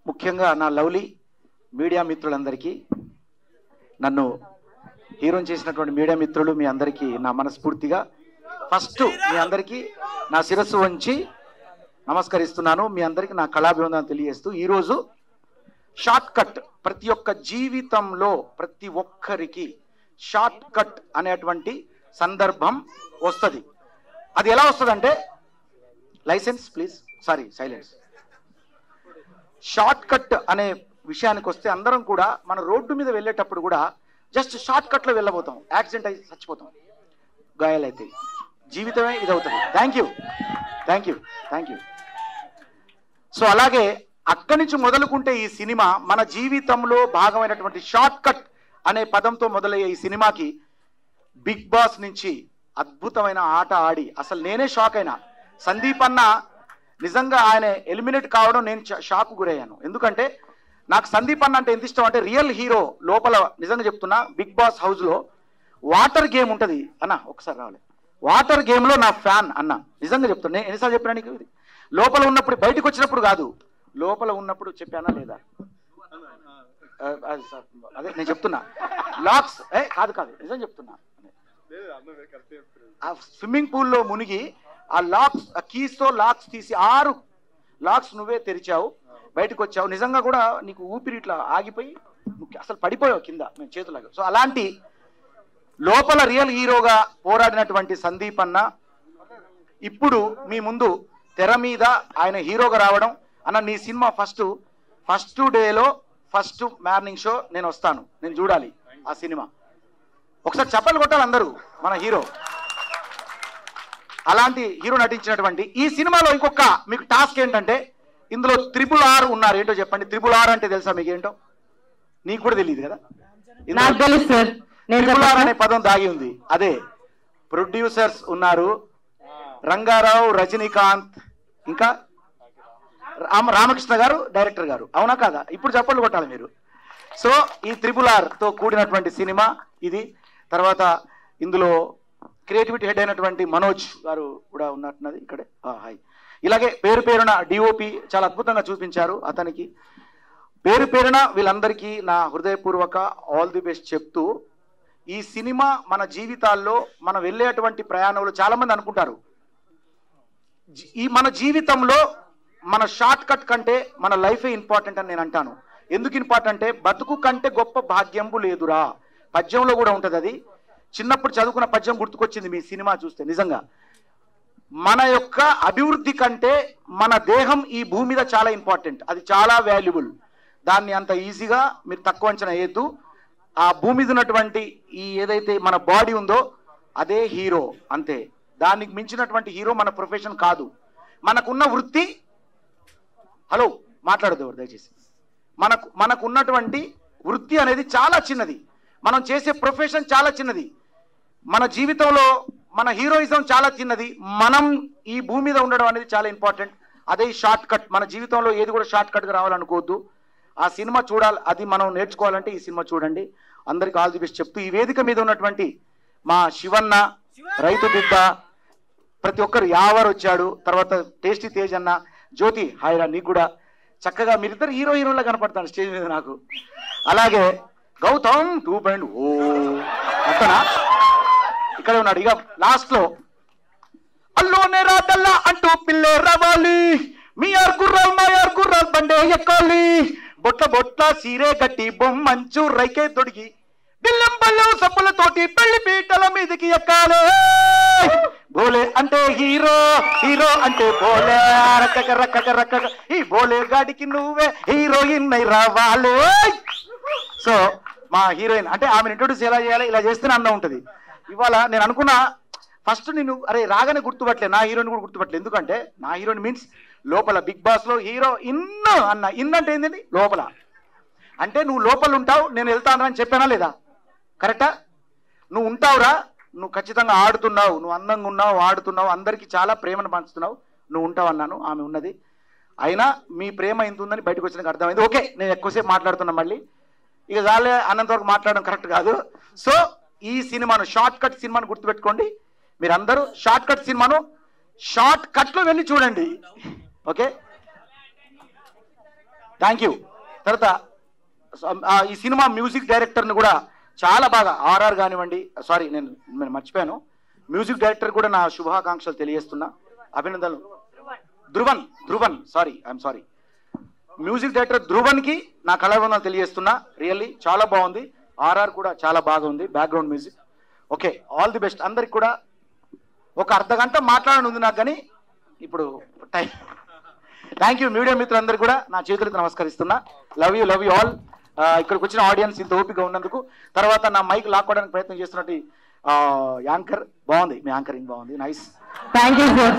ముఖ్యంగా నా lovely media మిత్రులందరికీ, నన్ను హీరోని చేసినటువంటి మీడియా మిత్రులు మీ అందరికీ నా మనస్ఫూర్తిగా ఫస్ట్ మీ అందరికీ నా శిరస్సు వంచి నమస్కరిస్తున్నాను. మీ అందరికీ నా కళాభివందనం తెలియజేస్తూ, ఈరోజు షార్ట్ కట్, ప్రతి ఒక్క జీవితంలో ప్రతి ఒక్కరికి షార్ట్ కట్ అనేటువంటి సందర్భం వస్తుంది. అది ఎలా వస్తుందంటే, license please, sorry silence. Short cut అనే విషయానికి వస్తే అందరం కూడా మన రోడ్డు మీద వెళ్ళేటప్పుడు కూడా జస్ట్ షార్ట్ కట్లో వెళ్ళబోతాం, యాక్సిడెంట్ అయి చచ్చిపోతాం, గాయాలైతే జీవితమే ఇదవుతుంది. Thank you thank you thank you. So అలాగే అక్కడి నుంచి మొదలుకుంటే ఈ సినిమా మన జీవితంలో భాగమైనటువంటి షార్ట్ కట్ అనే పదంతో మొదలయ్యే ఈ సినిమాకి బిగ్ బాస్ నుంచి అద్భుతమైన ఆట ఆడి అసలు నేనే షాక్ అయినా. సందీప్ అన్న నిజంగా ఆయన ఎలిమినేట్ కావడం నేను షాక్ గురయ్యాను. ఎందుకంటే నాకు సందీప్ అన్న అంటే ఎంత ఇష్టం అంటే, రియల్ హీరో లోపల నిజంగా చెప్తున్నా, బిగ్ బాస్ హౌస్లో వాటర్ గేమ్ ఉంటుంది అన్న, ఒకసారి రావాలి, వాటర్ గేమ్లో నా ఫ్యాన్ అన్న, నిజంగా చెప్తున్నా. నేను ఎన్నిసార్లు చెప్పినా నీకు, ఇది లోపల ఉన్నప్పుడు, బయటకు వచ్చినప్పుడు కాదు, లోపల ఉన్నప్పుడు చెప్పానా లేదా? అదే నేను చెప్తున్నా, లాక్స్ కాదు కాదు నిజం చెప్తున్నా. ఆ స్విమ్మింగ్ పూల్లో మునిగి ఆ లాక్స్, ఆ కీస్తో లాక్స్ తీసి 6 లాక్స్ నువ్వే తెరిచావు, బయటకు వచ్చావు. నిజంగా కూడా నీకు ఊపిరి ఇట్లా ఆగిపోయి అసలు పడిపోయావు కింద మేము చేతులాగా. సో అలాంటి లోపల రియల్ హీరోగా పోరాడినటువంటి సందీప్ అన్న ఇప్పుడు మీ ముందు తెర మీద ఆయన హీరోగా రావడం. అన్న నీ సినిమా ఫస్ట్ డేలో ఫస్ట్ మార్నింగ్ షో నేను వస్తాను, నేను చూడాలి ఆ సినిమా. ఒకసారి చప్పట్లు కొట్టాలి అందరూ మన హీరో. అలాంటి హీరో నటించినటువంటి ఈ సినిమాలో ఇంకొక మీకు టాస్క్ ఏంటంటే, ఇందులో RRR ఉన్నారు. ఏంటో చెప్పండి. RRR అంటే తెలుసా మీకు? ఏంటో నీకు కూడా తెలియదు కదా. RRR అనే పదం దాగి ఉంది. అదే ప్రొడ్యూసర్స్ ఉన్నారు, రంగారావు, రజనీకాంత్, ఇంకా రామకృష్ణ గారు డైరెక్టర్ గారు. అవునా కాదా? ఇప్పుడు చప్పట్లు కొట్టాలి మీరు. సో ఈ RRR తో కూడినటువంటి సినిమా ఇది. తర్వాత ఇందులో క్రియేటివిటీ హెడ్ అయినటువంటి మనోజ్ గారు కూడా ఉన్నట్టున్నది ఇక్కడే. హాయ్. ఇలాగే పేరు పేరున డిఓపి చాలా అద్భుతంగా చూపించారు. అతనికి పేరు పేరున వీళ్ళందరికీ నా హృదయపూర్వక ఆల్ ది బెస్ట్ చెప్తూ, ఈ సినిమా మన జీవితాల్లో మనం వెళ్ళేటువంటి ప్రయాణంలో చాలామంది అనుకుంటారు, ఈ మన జీవితంలో మన షార్ట్ కట్ కంటే మన లైఫే ఇంపార్టెంట్ అని నేను అంటాను. ఎందుకు ఇంపార్టెంట్ అంటే, బతుకు కంటే గొప్ప భాగ్యంబు లేదురా, పద్యంలో కూడా ఉంటుంది అది. చిన్నప్పుడు చదువుకున్న పద్యం గుర్తుకొచ్చింది మీ సినిమా చూస్తే. నిజంగా మన యొక్క అభివృద్ధి కంటే మన దేహం ఈ భూమి మీద చాలా ఇంపార్టెంట్, అది చాలా వాల్యుబుల్. దాన్ని అంత ఈజీగా మీరు తక్కువ అంచనా వేయద్దు. ఆ భూమి మీద ఉన్నటువంటి ఈ ఏదైతే మన బాడీ ఉందో అదే హీరో, అంతే. దానికి మించినటువంటి హీరో మన ప్రొఫెషన్ కాదు. మనకున్న వృత్తి, హలో మాట్లాడదు ఎవరు దయచేసి, మనకున్నటువంటి వృత్తి అనేది చాలా చిన్నది, మనం చేసే ప్రొఫెషన్ చాలా చిన్నది, మన జీవితంలో మన హీరోయిజం చాలా చిన్నది, మనం ఈ భూమి మీద ఉండడం అనేది చాలా ఇంపార్టెంట్. అదే షార్ట్ కట్. మన జీవితంలో ఏది కూడా షార్ట్ కట్గా రావాలనుకోవద్దు. ఆ సినిమా చూడాలి, అది మనం నేర్చుకోవాలంటే ఈ సినిమా చూడండి. అందరికి ఆల్ ది బెస్ట్ చెప్తూ, ఈ వేదిక మీద ఉన్నటువంటి మా శివన్న, రైతు బిడ్డ, ప్రతి ఒక్కరు, యావర్ వచ్చాడు, తర్వాత టేస్టీ తేజ్ అన్న, జ్యోతి హాయిరా, నీకు కూడా చక్కగా మీరిద్దరు హీరోలా కనపడతాను స్టేజ్ మీద నాకు. అలాగే గౌతమ్ 2.0 అతనా ఇక్కడే ఉన్నాడు. ఇక లాస్ట్ లో అల్లోనే రాదల్లా అంటూ పిల్లే రావాలి, మీ గుర్రాలు మా గుర్రాలు బండే ఎక్కాలి, బొట్ల బొట్ల సీరే గట్టి బొమ్మంచు రైకే తొడిగి బిల్లం బల్లం సప్పులతోటి పెళ్లి పీటల మీదకి ఎక్కాలి. బోలే అంటే హీరో, హీరో అంటే బోలే, రక్కక రక్కక రక్కక ఈ బోలే గాడికి నువ్వే హీరోయిన్ అయి రావాలి. సో మా హీరోయిన్ అంటే ఆమెను ఇంట్రొడ్యూస్ ఎలా చేయాలి, ఇలా చేస్తేనే అందం ఉంటుంది. ఇవాళ నేను అనుకున్నా ఫస్ట్ నేను అరే రాగానే గుర్తుపట్టలేదు, నా హీరోయిన్ కూడా గుర్తుపట్టలేదు. ఎందుకంటే నా హీరోయిన్ మీన్స్ లోపల బిగ్ బాస్ లో హీరో ఇన్ అన్న. ఇన్ అంటే ఏంటండి? లోపల. అంటే నువ్వు లోపల ఉంటావు, నేను వెళ్తాను అని చెప్పానా లేదా? కరెక్టా? నువ్వు ఉంటావురా, నువ్వు ఖచ్చితంగా ఆడుతున్నావు, నువ్వు అందంగా ఉన్నావు, ఆడుతున్నావు, అందరికీ చాలా ప్రేమను పంచుతున్నావు, నువ్వు ఉంటావు అన్నాను. ఆమె ఉన్నది. అయినా మీ ప్రేమ ఎంత ఉందని బయటకు వచ్చినాక అర్థమైంది. ఓకే, నేను ఎక్కువసేపు మాట్లాడుతున్నా, మళ్ళీ ఇక చాలే అన్నంత వరకు మాట్లాడడం కరెక్ట్ కాదు. సో ఈ సినిమాను, షార్ట్ కట్ సినిమాను గుర్తుపెట్టుకోండి. మీరందరూ షార్ట్ కట్ సినిమాను షార్ట్ కట్లో వెళ్ళి చూడండి. ఓకే. Thank you. తర్వాత ఈ సినిమా మ్యూజిక్ డైరెక్టర్ని కూడా చాలా బాగా ఆర్ఆర్ కానివ్వండి, సారీ నేను మర్చిపోయాను, మ్యూజిక్ డైరెక్టర్ కూడా నా శుభాకాంక్షలు తెలియజేస్తున్నా, అభినందనలు. Dhruvan sorry, I'm sorry, music director ధ్రువన్కి నా కళాభివందనలు తెలియజేస్తున్నా. రియల్లీ చాలా బాగుంది. ఆర్ఆర్ కూడా చాలా బాగా ఉంది, background music. Okay, all the best అందరికి కూడా. ఒక అర్ధగంట మాట్లాడని ఉంది నాకు, కానీ ఇప్పుడు టైం. థ్యాంక్ యూ మీడియా మిత్రులందరికీ కూడా నా చేతులకు నమస్కరిస్తున్నా. Love you all. ఇక్కడికి వచ్చిన ఆడియన్స్ ఇంత ఓపిక ఉన్నందుకు. తర్వాత నా మైక్ లాక్కోవడానికి ప్రయత్నం చేస్తున్నట్టు యాంకర్, బాగుంది మీ యాంకరింగ్, బాగుంది, నైస్. Thank you sir.